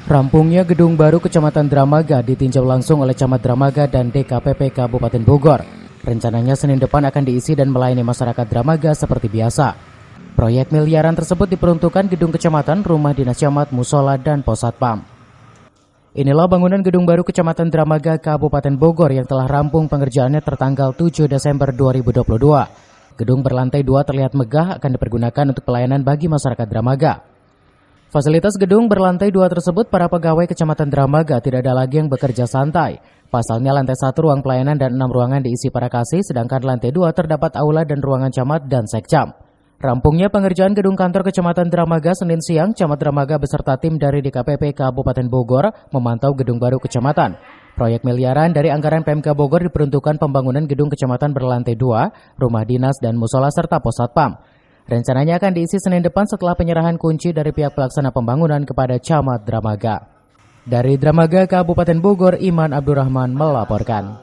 Rampungnya gedung baru Kecamatan Dramaga ditinjau langsung oleh Camat Dramaga dan DKPP Kabupaten Bogor. Rencananya Senin depan akan diisi dan melayani masyarakat Dramaga seperti biasa. Proyek miliaran tersebut diperuntukkan gedung kecamatan, rumah dinas camat, musola, dan pos satpam. Inilah bangunan gedung baru Kecamatan Dramaga Kabupaten Bogor yang telah rampung pengerjaannya tertanggal 7 Desember 2022. Gedung berlantai 2 terlihat megah akan dipergunakan untuk pelayanan bagi masyarakat Dramaga. Fasilitas gedung berlantai 2 tersebut para pegawai Kecamatan Dramaga tidak ada lagi yang bekerja santai. Pasalnya lantai 1 ruang pelayanan dan 6 ruangan diisi para kasih, sedangkan lantai 2 terdapat aula dan ruangan camat dan sekcam. Rampungnya pengerjaan gedung kantor Kecamatan Dramaga Senin siang, Camat Dramaga beserta tim dari DKPP Kabupaten Bogor memantau gedung baru kecamatan. Proyek miliaran dari anggaran PMK Bogor diperuntukkan pembangunan gedung kecamatan berlantai 2, rumah dinas dan musola serta pos satpam. Rencananya akan diisi Senin depan setelah penyerahan kunci dari pihak pelaksana pembangunan kepada Camat Dramaga. Dari Dramaga Kabupaten Bogor, Iman Abdurrahman melaporkan.